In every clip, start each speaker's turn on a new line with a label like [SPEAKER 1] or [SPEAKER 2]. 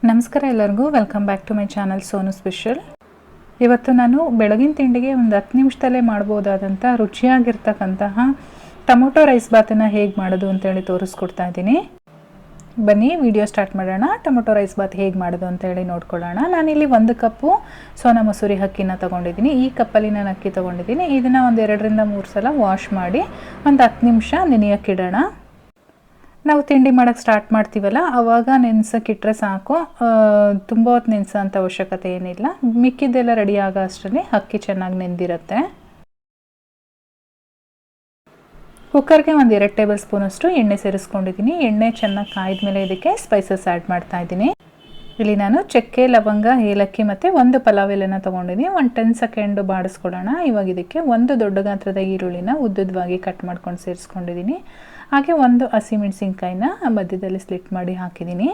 [SPEAKER 1] ನಮಸ್ಕಾರ ಎಲ್ಲರಿಗೂ welcome back to my channel Sonu special. ಇವತ್ತು ನಾನು ಬೆಳಗಿನ ತಿಂಡಿಗೆ ಒಂದು 10 ನಿಮಿಷದಲ್ಲೇ ಮಾಡ್ಬೋದಾದಂಥ ರುಚಿಯಾಗಿರ್ತಕ್ಕಂತಹ ಟೊಮೊಟೊ ರೈಸ್ ಬಾತನ್ನು ಹೇಗೆ ಮಾಡೋದು ಅಂತೇಳಿ ತೋರಿಸ್ಕೊಡ್ತಾ ಇದ್ದೀನಿ. ಬನ್ನಿ ವಿಡಿಯೋ ಸ್ಟಾರ್ಟ್ ಮಾಡೋಣ. ಟೊಮೊಟೊ ರೈಸ್ ಬಾತ್ ಹೇಗೆ ಮಾಡೋದು ಅಂತೇಳಿ ನೋಡ್ಕೊಳ್ಳೋಣ. ನಾನಿಲ್ಲಿ 1 ಕಪ್ಪು ಸೋನಾ ಮಸೂರಿ ಅಕ್ಕಿನ ತೊಗೊಂಡಿದ್ದೀನಿ. ಈ ಕಪ್ಪಲ್ಲಿ ನಾನು ಅಕ್ಕಿ ತೊಗೊಂಡಿದ್ದೀನಿ. ಇದನ್ನು ಒಂದು 2ರಿಂದ 3 ಸಲ ವಾಶ್ ಮಾಡಿ ಒಂದು 10 ನಿಮಿಷ ನೆನೆಯೋಕ್ಕಿಡೋಣ. ನಾವು ತಿಂಡಿ ಮಾಡೋಕ್ಕೆ ಸ್ಟಾರ್ಟ್ ಮಾಡ್ತೀವಲ್ಲ ಆವಾಗ ನೆನೆಸೋಕ್ಕಿಟ್ರೆ ಸಾಕು. ತುಂಬ ಹೊತ್ತು ನೆನೆಸೋ ಅಂಥ ಅವಶ್ಯಕತೆ ಏನಿಲ್ಲ. ಮಿಕ್ಕಿದ್ದೆಲ್ಲ ರೆಡಿ ಆಗೋ ಅಷ್ಟರಲ್ಲಿ ಅಕ್ಕಿ ಚೆನ್ನಾಗಿ ನೆಂದಿರುತ್ತೆ. ಕುಕ್ಕರ್ಗೆ ಒಂದು 2 ಟೇಬಲ್ ಸ್ಪೂನಷ್ಟು ಎಣ್ಣೆ ಸೇರಿಸ್ಕೊಂಡಿದ್ದೀನಿ. ಎಣ್ಣೆ ಚೆನ್ನಾಗಿ ಕಾಯ್ದ ಮೇಲೆ ಇದಕ್ಕೆ ಸ್ಪೈಸಸ್ ಆ್ಯಡ್ ಮಾಡ್ತಾ ಇದ್ದೀನಿ. ಇಲ್ಲಿ ನಾನು ಚಕ್ಕೆ, ಲವಂಗ, ಏಲಕ್ಕಿ ಮತ್ತು 1 ಪಲಾವ್ ಎಲೆನ ತೊಗೊಂಡಿದ್ದೀನಿ. ಒಂದು 10 ಸೆಕೆಂಡು ಬಾಡಿಸ್ಕೊಳ್ಳೋಣ. ಇವಾಗ ಇದಕ್ಕೆ 1 ದೊಡ್ಡ ಗಾತ್ರದ ಈರುಳ್ಳಿನ ಉದ್ದುದ್ದವಾಗಿ ಕಟ್ ಮಾಡ್ಕೊಂಡು ಸೇರಿಸ್ಕೊಂಡಿದ್ದೀನಿ. ಹಾಗೆ 1 ಹಸಿಮೆಣಸಿನ್ಕಾಯಿನ ಮಧ್ಯದಲ್ಲಿ ಸ್ಲಿಟ್ ಮಾಡಿ ಹಾಕಿದ್ದೀನಿ.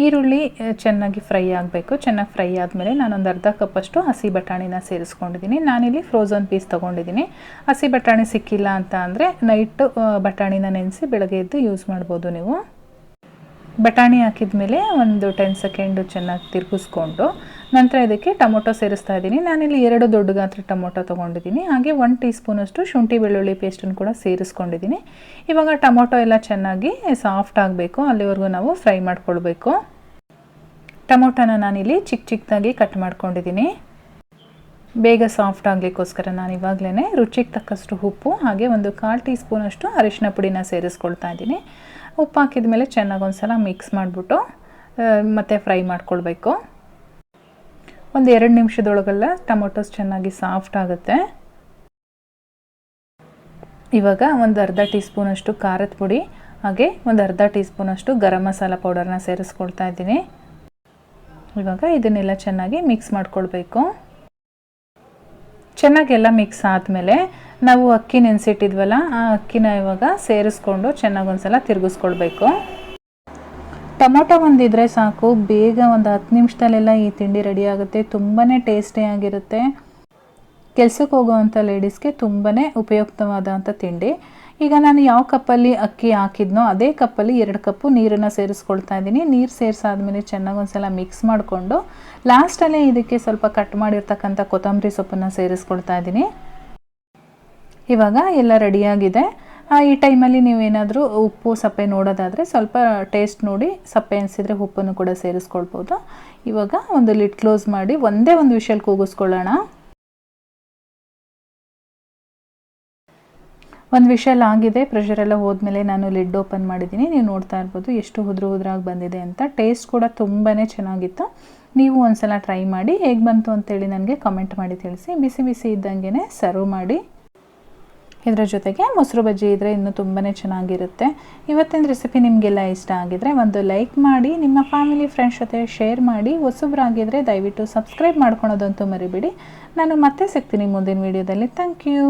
[SPEAKER 1] ಈರುಳ್ಳಿ ಚೆನ್ನಾಗಿ ಫ್ರೈ ಆಗಬೇಕು. ಚೆನ್ನಾಗಿ ಫ್ರೈ ಆದಮೇಲೆ ನಾನೊಂದು ಅರ್ಧ ಕಪ್ಪಷ್ಟು ಹಸಿ ಬಟಾಣಿನ ಸೇರಿಸ್ಕೊಂಡಿದ್ದೀನಿ. ನಾನಿಲ್ಲಿ ಫ್ರೋಝನ್ ಪೀಸ್ ತೊಗೊಂಡಿದ್ದೀನಿ. ಹಸಿ ಬಟಾಣಿ ಸಿಕ್ಕಿಲ್ಲ ಅಂತ ಅಂದರೆ ನೈಟು ಬಟಾಣಿನ ನೆನೆಸಿ ಬೆಳಗ್ಗೆ ಎದ್ದು ಯೂಸ್ ಮಾಡ್ಬೋದು ನೀವು. ಬಟಾಣಿ ಹಾಕಿದ ಮೇಲೆ ಒಂದು 10 ಸೆಕೆಂಡು ಚೆನ್ನಾಗಿ ತಿರುಗಿಸ್ಕೊಂಡು ನಂತರ ಇದಕ್ಕೆ ಟೊಮೊಟೊ ಸೇರಿಸ್ತಾ ಇದ್ದೀನಿ. ನಾನಿಲ್ಲಿ 2 ದೊಡ್ಡ ಗಾತ್ರ ಟೊಮೊಟೊ ತೊಗೊಂಡಿದ್ದೀನಿ. ಹಾಗೆ 1 ಟೀ ಸ್ಪೂನಷ್ಟು ಶುಂಠಿ ಬೆಳ್ಳುಳ್ಳಿ ಪೇಸ್ಟನ್ನು ಕೂಡ ಸೇರಿಸ್ಕೊಂಡಿದ್ದೀನಿ. ಇವಾಗ ಟೊಮೊಟೊ ಎಲ್ಲ ಚೆನ್ನಾಗಿ ಸಾಫ್ಟ್ ಆಗಬೇಕು, ಅಲ್ಲಿವರೆಗೂ ನಾವು ಫ್ರೈ ಮಾಡ್ಕೊಳ್ಬೇಕು. ಟೊಮೊಟೊನ ನಾನಿಲ್ಲಿ ಚಿಕ್ಕದಾಗಿ ಕಟ್ ಮಾಡ್ಕೊಂಡಿದ್ದೀನಿ. ಬೇಗ ಸಾಫ್ಟ್ ಆಗಲಿಕ್ಕೋಸ್ಕರ ನಾನು ಇವಾಗಲೇ ರುಚಿಗೆ ತಕ್ಕಷ್ಟು ಉಪ್ಪು ಹಾಗೆ ಒಂದು 1/4 ಟೀ ಸ್ಪೂನಷ್ಟು ಅರಿಶಿನ ಪುಡಿನ ಸೇರಿಸ್ಕೊಳ್ತಾ ಇದ್ದೀನಿ. ಉಪ್ಪು ಹಾಕಿದ ಮೇಲೆ ಚೆನ್ನಾಗಿ ಒಂದು ಸಲ ಮಿಕ್ಸ್ ಮಾಡಿಬಿಟ್ಟು ಮತ್ತೆ ಫ್ರೈ ಮಾಡ್ಕೊಳ್ಬೇಕು. ಒಂದು 2 ನಿಮಿಷದೊಳಗೆಲ್ಲ ಟೊಮೊಟೊಸ್ ಚೆನ್ನಾಗಿ ಸಾಫ್ಟ್ ಆಗುತ್ತೆ. ಇವಾಗ ಒಂದು ಅರ್ಧ ಟೀ ಸ್ಪೂನಷ್ಟು ಖಾರದ ಪುಡಿ ಹಾಗೆ ಒಂದು ಅರ್ಧ ಟೀ ಸ್ಪೂನಷ್ಟು ಗರಂ ಮಸಾಲ ಪೌಡರ್ನ ಸೇರಿಸ್ಕೊಳ್ತಾ ಇದ್ದೀನಿ. ಇವಾಗ ಇದನ್ನೆಲ್ಲ ಚೆನ್ನಾಗಿ ಮಿಕ್ಸ್ ಮಾಡ್ಕೊಳ್ಬೇಕು. ಚೆನ್ನಾಗೆಲ್ಲ ಮಿಕ್ಸ್ ಆದಮೇಲೆ ನಾವು ಅಕ್ಕಿ ನೆನೆಸಿಟ್ಟಿದ್ವಲ್ಲ ಆ ಅಕ್ಕಿನ ಇವಾಗ ಸೇರಿಸ್ಕೊಂಡು ಚೆನ್ನಾಗಿ ಒಂದು ಸಲ ತಿರುಗಿಸ್ಕೊಳ್ಬೇಕು. ಟೊಮೊಟೊ ಒಂದಿದ್ರೆ ಸಾಕು, ಬೇಗ ಒಂದು 10 ನಿಮಿಷದಲ್ಲೆಲ್ಲ ಈ ತಿಂಡಿ ರೆಡಿ ಆಗುತ್ತೆ. ತುಂಬಾ ಟೇಸ್ಟಿಯಾಗಿರುತ್ತೆ. ಕೆಲಸಕ್ಕೆ ಹೋಗೋವಂಥ ಲೇಡೀಸ್ಗೆ ತುಂಬಾ ಉಪಯುಕ್ತವಾದಂಥ ತಿಂಡಿ. ಈಗ ನಾನು ಯಾವ ಕಪ್ಪಲ್ಲಿ ಅಕ್ಕಿ ಹಾಕಿದ್ನೋ ಅದೇ ಕಪ್ಪಲ್ಲಿ 2 ಕಪ್ಪು ನೀರನ್ನು ಸೇರಿಸ್ಕೊಳ್ತಾ ಇದ್ದೀನಿ. ನೀರು ಸೇರಿಸಾದ್ಮೇಲೆ ಚೆನ್ನಾಗಿ ಒಂದು ಸಲ ಮಿಕ್ಸ್ ಮಾಡಿಕೊಂಡು ಲಾಸ್ಟಲ್ಲೇ ಇದಕ್ಕೆ ಸ್ವಲ್ಪ ಕಟ್ ಮಾಡಿರ್ತಕ್ಕಂಥ ಕೊತ್ತಂಬರಿ ಸೊಪ್ಪನ್ನು ಸೇರಿಸ್ಕೊಳ್ತಾ ಇದ್ದೀನಿ. ಇವಾಗ ಎಲ್ಲ ರೆಡಿಯಾಗಿದೆ. ಈ ಟೈಮಲ್ಲಿ ನೀವೇನಾದರೂ ಉಪ್ಪು ಸಪ್ಪೆ ನೋಡೋದಾದರೆ ಸ್ವಲ್ಪ ಟೇಸ್ಟ್ ನೋಡಿ ಸಪ್ಪೆ ಅನಿಸಿದರೆ ಉಪ್ಪನ್ನು ಕೂಡ ಸೇರಿಸ್ಕೊಳ್ಬೋದು. ಇವಾಗ ಒಂದು ಲಿಡ್ ಕ್ಲೋಸ್ ಮಾಡಿ ಒಂದೇ ಒಂದು ವಿಷಲ್ ಕೂಗಿಸ್ಕೊಳ್ಳೋಣ. ಒಂದು ವಿಷಲ್ ಆಗಿದೆ. ಪ್ರೆಷರ್ ಎಲ್ಲ ಹೋದ್ಮೇಲೆ ನಾನು ಲಿಡ್ ಓಪನ್ ಮಾಡಿದ್ದೀನಿ. ನೀವು ನೋಡ್ತಾ ಇರ್ಬೋದು ಎಷ್ಟು ಉದ್ರಾಗಿ ಬಂದಿದೆ ಅಂತ. ಟೇಸ್ಟ್ ಕೂಡ ತುಂಬಾ ಚೆನ್ನಾಗಿತ್ತು. ನೀವು ಒಂದು ಸಲ ಟ್ರೈ ಮಾಡಿ ಹೇಗೆ ಬಂತು ಅಂತೇಳಿ ನನಗೆ ಕಮೆಂಟ್ ಮಾಡಿ ತಿಳಿಸಿ. ಬಿಸಿ ಬಿಸಿ ಇದ್ದಂಗೆ ಸರ್ವ್ ಮಾಡಿ. ಇದರ ಜೊತೆಗೆ ಮೊಸರು ಬಜ್ಜಿ ಇದ್ದರೆ ಇನ್ನೂ ತುಂಬಾ ಚೆನ್ನಾಗಿರುತ್ತೆ. ಇವತ್ತಿನ ರೆಸಿಪಿ ನಿಮಗೆಲ್ಲ ಇಷ್ಟ ಆಗಿದರೆ ಒಂದು ಲೈಕ್ ಮಾಡಿ, ನಿಮ್ಮ ಫ್ಯಾಮಿಲಿ ಫ್ರೆಂಡ್ಸ್ ಜೊತೆ ಶೇರ್ ಮಾಡಿ. ಹೊಸಬ್ರಾಗಿದ್ದರೆ ದಯವಿಟ್ಟು ಸಬ್ಸ್ಕ್ರೈಬ್ ಮಾಡ್ಕೊಳೋದಂತೂ ಮರಿಬೇಡಿ. ನಾನು ಮತ್ತೆ ಸಿಗ್ತೀನಿ ಮುಂದಿನ ವೀಡಿಯೋದಲ್ಲಿ. Thank you.